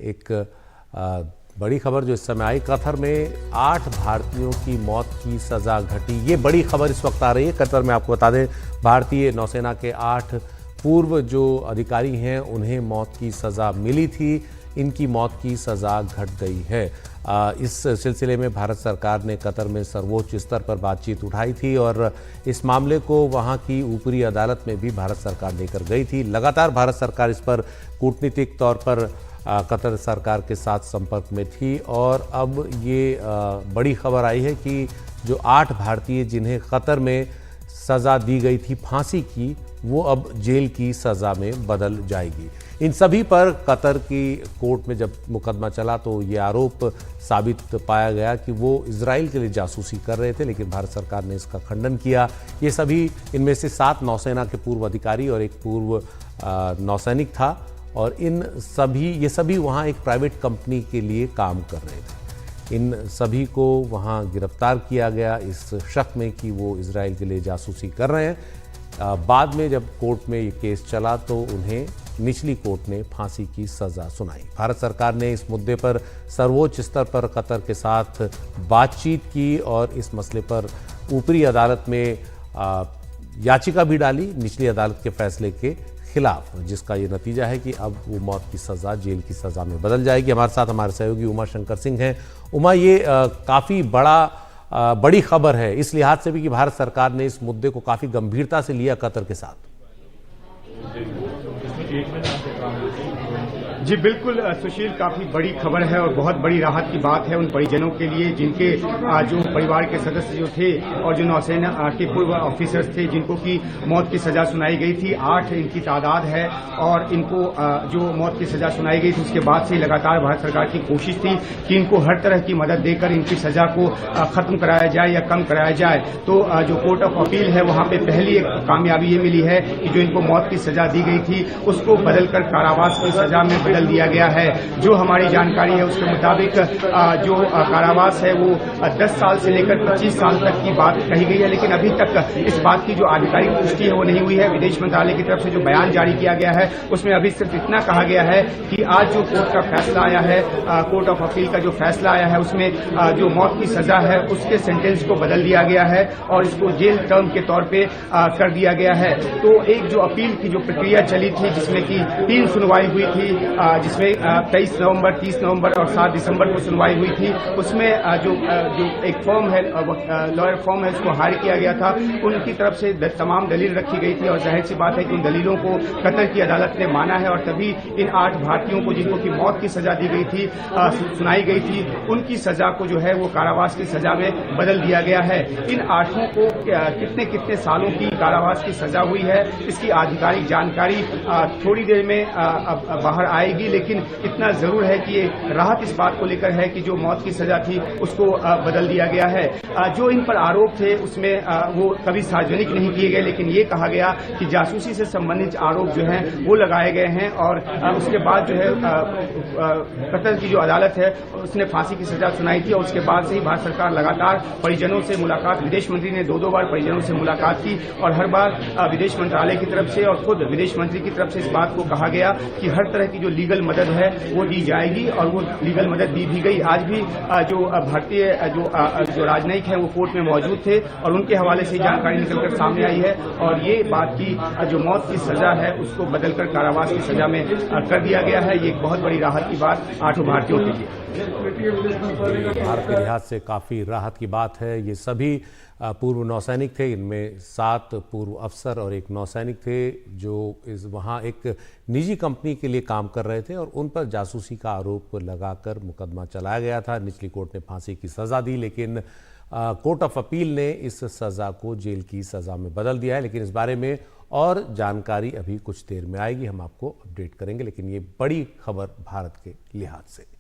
एक बड़ी खबर जो इस समय आई। कतर में 8 भारतीयों की मौत की सज़ा घटी। ये बड़ी खबर इस वक्त आ रही है। कतर में आपको बता दें, भारतीय नौसेना के 8 पूर्व जो अधिकारी हैं उन्हें मौत की सज़ा मिली थी। इनकी मौत की सज़ा घट गई है। इस सिलसिले में भारत सरकार ने कतर में सर्वोच्च स्तर पर बातचीत उठाई थी और इस मामले को वहां की ऊपरी अदालत में भी भारत सरकार लेकर गई थी। लगातार भारत सरकार इस पर कूटनीतिक तौर पर कतर सरकार के साथ संपर्क में थी और अब ये बड़ी खबर आई है कि जो 8 भारतीय जिन्हें कतर में सज़ा दी गई थी फांसी की, वो अब जेल की सज़ा में बदल जाएगी। इन सभी पर कतर की कोर्ट में जब मुकदमा चला तो ये आरोप साबित पाया गया कि वो इजराइल के लिए जासूसी कर रहे थे, लेकिन भारत सरकार ने इसका खंडन किया। ये सभी, इनमें से 7 नौसेना के पूर्व अधिकारी और एक पूर्व नौसैनिक था और ये सभी वहाँ एक प्राइवेट कंपनी के लिए काम कर रहे थे। इन सभी को वहाँ गिरफ्तार किया गया इस शक में कि वो इजराइल के लिए जासूसी कर रहे हैं। बाद में जब कोर्ट में ये केस चला तो उन्हें निचली कोर्ट ने फांसी की सज़ा सुनाई। भारत सरकार ने इस मुद्दे पर सर्वोच्च स्तर पर कतर के साथ बातचीत की और इस मसले पर ऊपरी अदालत में याचिका भी डाली निचली अदालत के फैसले के खिलाफ, जिसका ये नतीजा है कि अब वो मौत की सज़ा जेल की सज़ा में बदल जाएगी। हमारे साथ हमारे सहयोगी उमा शंकर सिंह हैं। उमा, ये काफ़ी बड़ी खबर है इस लिहाज से भी कि भारत सरकार ने इस मुद्दे को काफ़ी गंभीरता से लिया कतर के साथ। जी बिल्कुल सुशील, काफी बड़ी खबर है और बहुत बड़ी राहत की बात है उन परिजनों के लिए जिनके जो परिवार के सदस्य जो थे और जो नौसेना के पूर्व ऑफिसर्स थे जिनको की मौत की सजा सुनाई गई थी। 8 इनकी तादाद है और इनको जो मौत की सजा सुनाई गई थी उसके बाद से लगातार भारत सरकार की कोशिश थी कि इनको हर तरह की मदद देकर इनकी सजा को खत्म कराया जाए या कम कराया जाए। तो जो कोर्ट ऑफ अपील है वहां पे पहली एक कामयाबी ये मिली है कि जो इनको मौत की सजा दी गई थी उसको बदलकर कारावास की सजा में बदल दिया गया है। जो हमारी जानकारी है उसके मुताबिक जो कारावास है वो 10 साल से लेकर 25 साल तक की बात कही गई है, लेकिन अभी तक इस बात की जो आधिकारिक पुष्टि है वो नहीं हुई है। विदेश मंत्रालय की तरफ से जो बयान जारी किया गया है उसमें अभी सिर्फ इतना कहा गया है कि आज जो कोर्ट का फैसला आया है, कोर्ट ऑफ अपील का जो फैसला आया है उसमें जो मौत की सजा है उसके सेंटेंस को बदल दिया गया है और इसको जेल टर्म के तौर पे कर दिया गया है। तो एक जो अपील की जो प्रक्रिया चली थी जिसमें कि 3 सुनवाई हुई थी, जिसमें 23 नवंबर, 30 नवंबर और 7 दिसंबर को सुनवाई हुई थी, उसमें जो एक फर्म है, लॉयर फर्म है, उसको हायर किया गया था। उनकी तरफ से तमाम दलील रखी गई थी और जाहिर सी बात है कि उन दलीलों को कतर की अदालत ने माना है और तभी इन 8 भारतीयों को जिनको की मौत की सजा दी गई थी, सुनाई गई थी, उनकी सजा को जो है वो कारावास की सजा में बदल दिया गया है। इन 8 को कितने कितने सालों की कारावास की सजा हुई है इसकी आधिकारिक जानकारी थोड़ी देर में बाहर आएगी, लेकिन इतना जरूर है कि ये राहत इस बात को लेकर है कि जो मौत की सजा थी उसको बदल दिया गया है। जो इन पर आरोप थे उसमें वो कभी सार्वजनिक नहीं किए गए, लेकिन ये कहा गया कि जासूसी से संबंधित आरोप जो हैं वो लगाए गए हैं और उसके बाद जो है कतर की जो अदालत है उसने फांसी की सजा सुनाई थी और उसके बाद से ही भारत सरकार लगातार परिजनों से मुलाकात, विदेश मंत्री ने 2-2 बार परिजनों से मुलाकात की और हर बार विदेश मंत्रालय की तरफ से और खुद विदेश मंत्री की तरफ से इस बात को कहा गया कि हर तरह की जो लीगल मदद है वो दी जाएगी और वो लीगल मदद दी भी गई। आज भी जो भारतीय जो राजनयिक हैं वो कोर्ट में मौजूद थे और उनके हवाले से जानकारी निकलकर सामने आई है और ये बात की जो मौत की सजा है उसको बदलकर कारावास की सजा में कर दिया गया है। ये एक बहुत बड़ी राहत की बात 8 भारतीयों के लिए। भारत के लिहाज से काफ़ी राहत की बात है। ये सभी पूर्व नौसैनिक थे, इनमें 7 पूर्व अफसर और एक नौसैनिक थे जो वहाँ एक निजी कंपनी के लिए काम कर रहे थे और उन पर जासूसी का आरोप लगाकर मुकदमा चलाया गया था। निचली कोर्ट ने फांसी की सज़ा दी, लेकिन कोर्ट ऑफ अपील ने इस सज़ा को जेल की सज़ा में बदल दिया है। लेकिन इस बारे में और जानकारी अभी कुछ देर में आएगी, हम आपको अपडेट करेंगे। लेकिन ये बड़ी खबर भारत के लिहाज से।